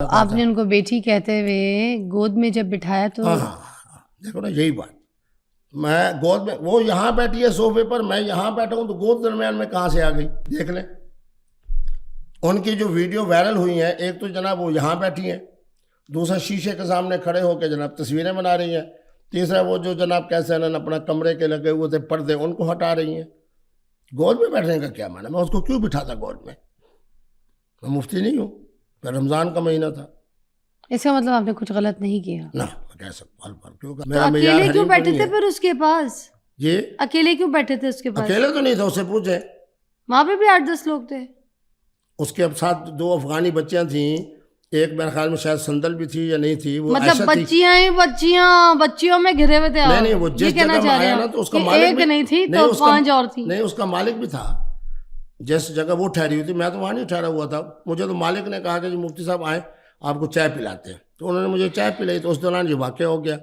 آپ نے ان کو بیٹی کہتے ہوئے گود میں جب بٹھایا تو ہاں دیکھو نا یہی بات، میں گود میں، وہ یہاں بیٹھی ہے صوفے پر، میں یہاں بیٹھا ہوں، تو گود درمیان میں کہاں سے آ گئی؟ دیکھ لیں ان کی جو ویڈیو وائرل ہوئی ہیں، ایک تو جناب وہ یہاں بیٹھی ہیں، دوسرا شیشے کے سامنے کھڑے ہو کے جناب تصویریں بنا رہی ہیں، تیسرا وہ جو جناب کیسے ہیں اپنا کمرے کے لگے ہوئے تھے پردے ان کو ہٹا رہی ہیں۔ گود میں بیٹھنے کا کیا معنی؟ میں اس کو کیوں بٹھاتا گود میں؟ میں مفتی نہیں ہوں، پھر رمضان کا مہینہ تھا۔ اس کا مطلب آپ نے کچھ غلط نہیں کیا؟ نہ کہہ سکتا کیوں کہ تو میرا معیار اکیلے کیوں حریم بیٹھے نہیں تھے ہے۔ پھر اس کے پاس؟ یہ اکیلے کیوں بیٹھے تھے اس کے پاس؟ اکیلے تو نہیں تھا، اس سے پوچھیں، وہاں پہ بھی 8-10 لوگ تھے۔ اس کے ساتھ 2 افغانی بچیاں تھیں، ایک میرے خیال میں شاید سندل بھی تھی یا نہیں تھی، وہ مطلب بچیاں ہی بچیوں میں گھرے ہوئے تھے؟ نہیں وہ جس جگہ میں آیا نا تو اس کا مالک ایک نہیں تھی تو 5 اور تھی۔ نہیں اس کا مالک بھی تھا، جس جگہ وہ ٹھہری ہوئی تھی میں تو وہاں نہیں ٹھہرا ہوا تھا، مجھے تو مالک نے کہا کہ جی مفتی صاحب آئیں آپ کو چائے پلاتے ہیں، تو انہوں نے مجھے چائے پلائی، تو اس دوران یہ واقعہ ہو گیا۔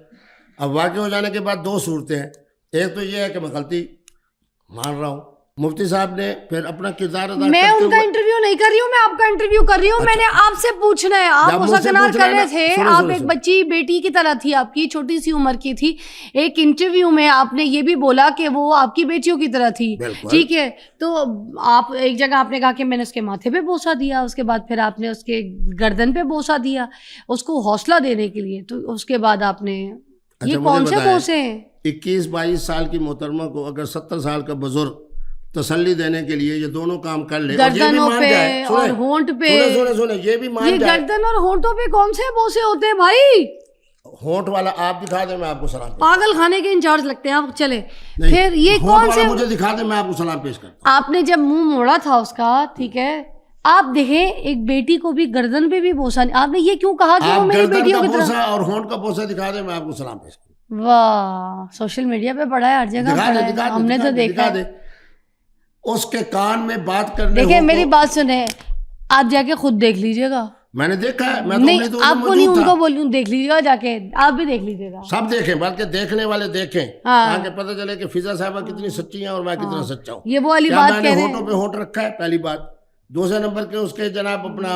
اب واقع ہو جانے کے بعد 2 صورتیں ہیں، ایک تو یہ ہے کہ میں غلطی مان رہا ہوں، مفتی صاحب نے پھر اپنا کردار ادا میں کرتے ان کا انٹرویو نہیں کر رہی ہوں، میں آپ کا انٹرویو کر رہی ہوں۔ میں نے آپ سے پوچھنا ہے، آپ مسکنار کر رہے تھے، آپ ایک بچی بیٹی کی طرح تھی، آپ کی چھوٹی سی عمر کی تھی، ایک انٹرویو میں آپ نے یہ بھی بولا کہ وہ آپ کی بیٹیوں کی طرح تھی، ٹھیک ہے؟ تو آپ ایک جگہ آپ نے کہا کہ میں نے اس کے ماتھے پہ بوسہ دیا، اس کے بعد پھر آپ نے اس کے گردن پہ بوسہ دیا اس کو حوصلہ دینے کے لیے، تو اس کے بعد آپ نے یہ کون سے بوسے ہیں؟ 21-22 سال کی محترمہ کو اگر 70 سال کا بزرگ تسلی دینے کے لیے یہ دونوں کام کر لے، گردنوں پہ اور ہونٹ پہ، سنیں یہ بھی مان یہ جائے، گردن اور ہونٹوں پہ کون سے بوسے ہوتے ہیں بھائی؟ ہونٹ والا آپ دکھا دیں میں آپ کو سلام پیش پاگل خانے کے انچارج لگتے ہیں آپ، چلے پھر یہ کون سے؟ مجھے دکھا دیں میں آپ کو سلام پیش کرتا ہوں۔ آپ نے جب منہ موڑا تھا اس کا، ٹھیک ہے، آپ دیکھیں ایک بیٹی کو بھی گردن پہ بھی بوسہ نہیں، آپ نے یہ کیوں کہا کہ وہ میری بیٹیوں کی طرح؟ بوسہ اور ہونٹ کا بوسہ دکھا دیں میں آپ کو سلام پیش کرتا ہوں۔ واہ، سوشل میڈیا پہ پڑا ہے، ہر جگہ پڑا ہے، ہم نے تو دیکھا ہے۔ اس کے کان میں بات کرنے، دیکھیں میری بات سنیں، آپ جا کے خود دیکھ لیجئے گا۔ میں نے دیکھا ہے، میں نہیں آپ کو نہیں، ان کو بولوں دیکھ لیجیے گا، جا کے آپ بھی دیکھ لیجیے گا، سب دیکھیں، بلکہ دیکھنے والے دیکھیں تاکہ پتہ چلے کہ فضا صاحبہ کتنی سچی ہیں اور میں کتنا سچا ہوں۔ یہ وہ والی بات کہہ رہے ہیں، ہونٹوں پہ ہونٹ رکھا ہے پہلی بات، دوسرے نمبر کے اس کے جناب اپنا،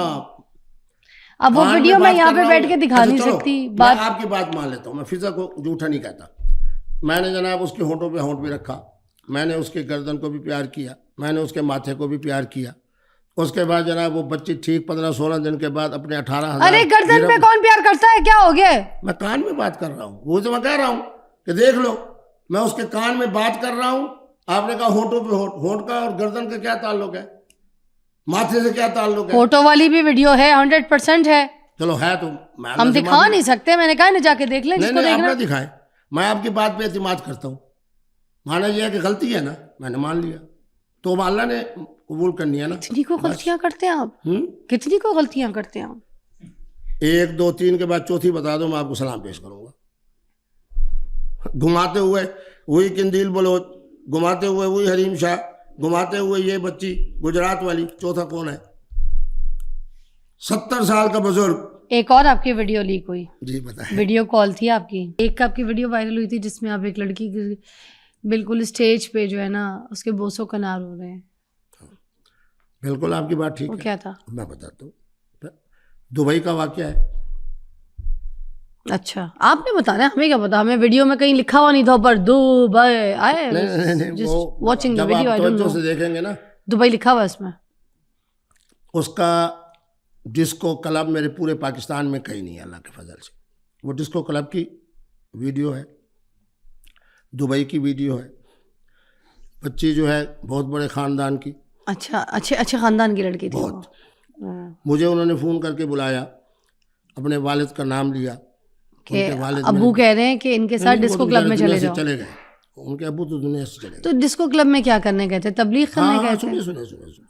اب وہ ویڈیو میں یہاں پہ بیٹھ کے دکھا نہیں سکتی بات، آپ کی بات مان لیتا ہوں، میں فضا کو جھوٹا نہیں کہتا، میں نے جناب اس کے ہونٹوں پہ ہونٹ بھی رکھا، میں نے اس کے گردن کو بھی پیار کیا، میں نے اس کے ماتھے کو بھی پیار کیا، اس کے بعد جناب وہ بچی ٹھیک 15-16 دن کے بعد اپنے 18,000، ارے گردن پہ کون پیار کرتا ہے، کیا ہو گیا؟ میں کان میں بات کر رہا ہوں، وہ تو میں کہہ رہا ہوں کہ دیکھ لو، میں اس کے کان میں بات کر رہا ہوں، آپ نے کہا ہونٹوں پہ ہونٹ، ہونٹ کا اور گردن کا کیا تعلق ہے، ماتھے سے کیا تعلق ہے؟ فوٹو والی بھی ویڈیو ہے، 100% ہے، چلو ہے تو ہم دکھا نہیں سکتے، میں نے کہا نا جا کے دیکھ لیں جس کو دیکھنا۔ آپ نہ دکھائیں، میں آپ کی بات پہ اعتماد کرتا ہوں، مانا یہ ہے کہ غلطی ہے نا، میں نے مان لیا، تو اللہ نے قبول کرنی ہے نا۔ کتنی کو غلطیاں کرتے ہیں آپ، کتنی کو غلطیاں کرتے ہیں آپ؟ 1 2 3 کے بعد چوتھی بتا دو، میں آپ کو سلام پیش کروں گا۔ گھماتے ہوئے وہی قندیل بلوچ، گھماتے ہوئے وہی حریم شاہ، گھماتے ہوئے یہ بچی گجرات والی، چوتھا کون ہے؟ 70 سال کا بزرگ۔ ایک اور آپ کی ویڈیو لیک ہوئی، جی بتائیں۔ ویڈیو کال تھی آپ کی، ایک آپ کی ویڈیو وائرل ہوئی تھی جس میں آپ ایک لڑکی کی بالکل اسٹیج پہ جو ہے نا اس کے بوسوں کا نار ہو رہے ہیں۔ بالکل آپ کی بات ٹھیک ہے، وہ کیا تھا؟ میں بتاتا ہوں، دبئی کا واقعہ ہے۔ اچھا آپ نے بتانا، ہمیں کیا پتا، ہمیں ویڈیو میں کہیں لکھا ہوا نہیں تھا اوپر دبئی آئے، watching the video, I don't know, سے دیکھیں گے نا دبئی لکھا ہوا ہے اس میں۔ اس کا ڈسکو کلب میرے پورے پاکستان میں کہیں نہیں ہے اللہ کے فضل سے، وہ ڈسکو کلب کی ویڈیو ہے، دبئی کی ویڈیو ہے، بچی جو ہے بہت بڑے خاندان کی، اچھا اچھے خاندان کی لڑکی تھی، بہت۔ مجھے انہوں نے فون کر کے بلایا، اپنے والد کا نام لیا کہ ابو کہہ رہے ہیں کہ ان کے ساتھ ڈسکو کلب میں چلے جاؤ، چلے گئے، ان کے ابو تو دنیا سے چلے گئے۔ تو ڈسکو کلب میں کیا کرنے گئے تھے؟ تبلیغ کرنے گئے تھے؟ سنیں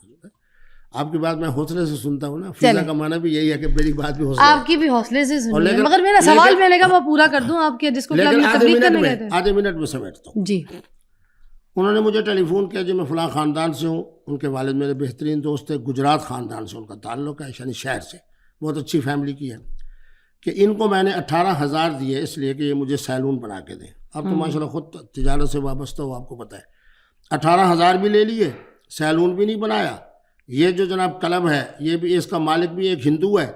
آپ کی بات میں حوصلے سے سنتا ہوں نا، فضا کا معنی بھی یہی ہے کہ میری بات بھی حوصلے، آپ کی بھی حوصلے سے سنیے، مگر میرا سوال میں نے کہا میں پورا کر دوں، آپ کے ڈسکو کلب میں تبلیغ کرنے گئے تھے؟ آدھے منٹ میں سمیٹتا ہوں۔ جی انہوں نے مجھے ٹیلی فون کیا، جی میں فلاں خاندان سے ہوں، ان کے والد میرے بہترین دوست تھے، گجرات خاندان سے ان کا تعلق ہے، یعنی شہر سے، بہت اچھی فیملی کی ہے، کہ ان کو میں نے 18,000 دیے اس لیے کہ یہ مجھے سیلون بنا کے دیں۔ اب تو ماشاء اللہ خود تجارت سے وابستہ ہو، آپ کو پتہ ہے، 18,000 بھی لے لیے، سیلون بھی نہیں بنایا۔ یہ جو جناب کلب ہے، یہ بھی، اس کا مالک بھی ایک ہندو ہے،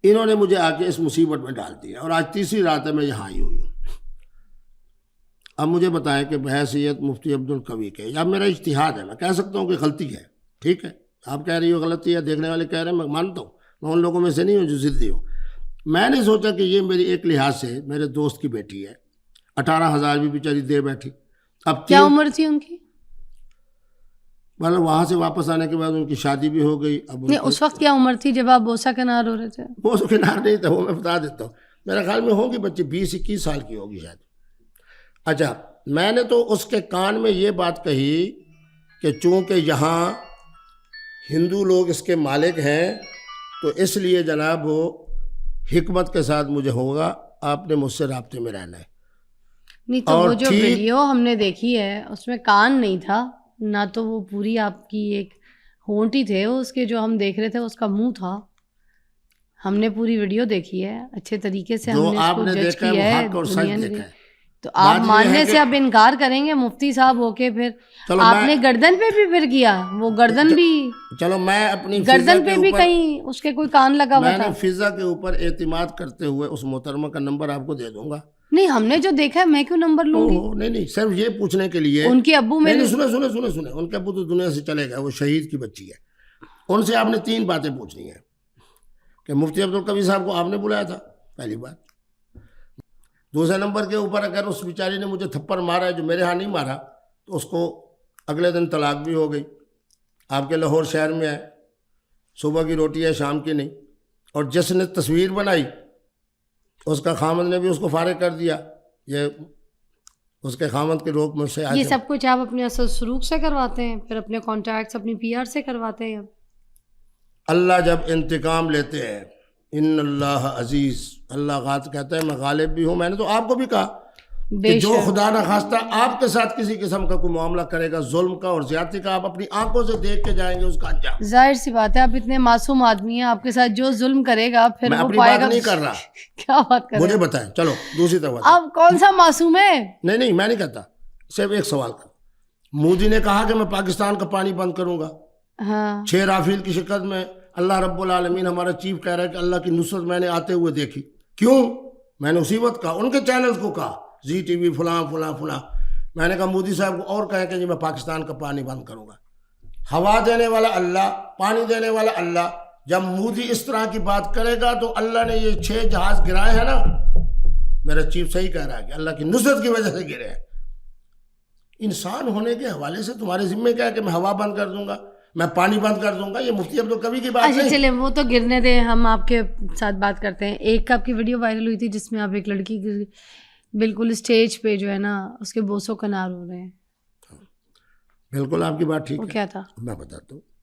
انہوں نے مجھے آ کے اس مصیبت میں ڈال دیا اور آج تیسری رات ہے میں یہاں آئی ہوئی ہوں. اب مجھے بتائیں کہ بحیثیت مفتی عبدالقوی کے یا میرا اجتہاد ہے, میں کہہ سکتا ہوں کہ غلطی ہے, ٹھیک ہے, آپ کہہ رہی ہو غلطی ہے, دیکھنے والے کہہ رہے ہیں, میں مانتا ہوں, میں ان لوگوں میں سے نہیں ہوں جو ضدی ہوں. میں نے سوچا کہ یہ میری ایک لحاظ سے میرے دوست کی بیٹی ہے, 18,000 بھی بیچاری دے بیٹھی. اب کیا عمر تھی ان کی؟ مطلب وہاں سے واپس آنے کے بعد ان کی شادی بھی ہو گئی. اب نہیں, اس وقت کیا عمر تھی جب آپ بوسا کنار ہو رہے تھے؟ وہ تو کنار نہیں تھا, وہ میں بتا دیتا ہوں, میرے خیال میں ہوگی بچی 20-21 سال کی ہوگی شاید. اچھا, میں نے تو اس کے کان میں یہ بات کہی کہ چونکہ یہاں ہندو لوگ اس کے مالک ہیں تو اس لیے جناب وہ حکمت کے ساتھ مجھے ہوگا, آپ نے مجھ سے رابطے میں رہنا ہے. نہیں تو وہ جو ویڈیو ہم نے دیکھی ہے اس میں کان نہیں تھا نہ, تو وہ پوری آپ کی ایک ہونٹ ہی تھے اس کے, جو ہم دیکھ رہے تھے اس کا منہ تھا. ہم نے پوری ویڈیو دیکھی ہے اچھے طریقے سے, ہم نے اس کو جج کیا ہے, دنیا نے. تو آپ ماننے سے اب انکار کریں گے مفتی صاحب ہو کے, پھر آپ نے گردن پہ بھی پھر کیا, وہ گردن بھی, چلو میں اپنی گردن پہ بھی کہیں اس کے کوئی کان لگا ہوا تھا. میں فضا کے اوپر اعتماد کرتے ہوئے اس محترمہ کا نمبر آپ کو دے دوں گا. نہیں, ہم نے جو دیکھا ہے, میں کیوں نمبر لوں گی؟ نہیں, صرف یہ پوچھنے کے لیے. ان کے ابو میں سنے, ان کے ابو تو دنیا سے چلے گئے, وہ شہید کی بچی ہے. ان سے آپ نے 3 باتیں پوچھنی ہیں کہ مفتی عبدالقوی صاحب کو آپ نے بلایا تھا, پہلی بات. دوسرے نمبر کے اوپر اگر اس بیچاری نے مجھے تھپڑ مارا ہے جو میرے ہاں نہیں مارا, تو اس کو اگلے دن طلاق بھی ہو گئی. آپ کے لاہور شہر میں ہے, صبح کی روٹی ہے شام کی نہیں. اور جس نے تصویر بنائی اس کا خامد نے بھی اس کو فارغ کر دیا. یہ اس کے خامد کے روک میں سے. یہ سب کچھ آپ اپنے اصل سلوک سے کرواتے ہیں, پھر اپنے کانٹیکٹس اپنی PR سے کرواتے ہیں. اللہ جب انتقام لیتے ہیں, ان اللہ عزیز, اللہ غالب کہتا ہے میں غالب بھی ہوں. میں نے تو آپ کو بھی کہا کہ جو خدا نخواستہ آپ کے ساتھ کسی قسم کا کوئی معاملہ کرے گا ظلم کا اور زیادتی کا, آپ اپنی آنکھوں سے دیکھ کے جائیں گے اس کا انجام. ظاہر سی بات ہے, آپ اتنے معصوم آدمی ہیں, آپ کے ساتھ جو ظلم کرے گا پھر میں وہ اپنی پائے بات گا. نہیں کر رہا, کیا بات کر رہے ہیں؟ مجھے بتائیں. چلو دوسری طرف, آپ کون سا معصوم ہے؟ نہیں میں نہیں کہتا, صرف ایک سوال کر. مودی نے کہا کہ میں پاکستان کا پانی بند کروں گا, 6 رافیل کی شکست میں. اللہ رب العالمین ہمارا چیف کہہ رہا ہے کہ اللہ کی نصرت میں نے آتے ہوئے دیکھی. کیوں؟ میں نے اسی وقت کہا, ان کے چینلز کو کہا, زی ٹی وی فلاں. میں نے کہا مودی صاحب کو اور کہیں کہ جی میں پاکستان کا پانی بند کروں گا. ہوا دینے والا اللہ, پانی دینے والا اللہ. جب مودی اس طرح کی بات کرے گا تو اللہ نے یہ 6 جہاز گرائے ہیں نا, میرا چیف صحیح کہہ رہا ہے کہ اللہ کی نصرت کی وجہ سے گرے ہیں. انسان ہونے کے حوالے سے تمہارے ذمے کیا ہے کہ میں ہوا بند کر دوں گا, میں پانی بند کر دوں گا؟ یہ مفتی عبدالقوی کی بات نہیں. چلے وہ تو گرنے دیں, ہم آپ کے ساتھ بات کرتے ہیں. ایک آپ کی ویڈیو وائرل ہوئی تھی جس میں آپ ایک لڑکی کی بالکل اسٹیج پہ جو ہے نا اس کے بوسوں کنار ہو رہے ہیں. بالکل آپ کی بات ٹھیک ہے. وہ کیا تھا؟ میں بتاتا ہوں.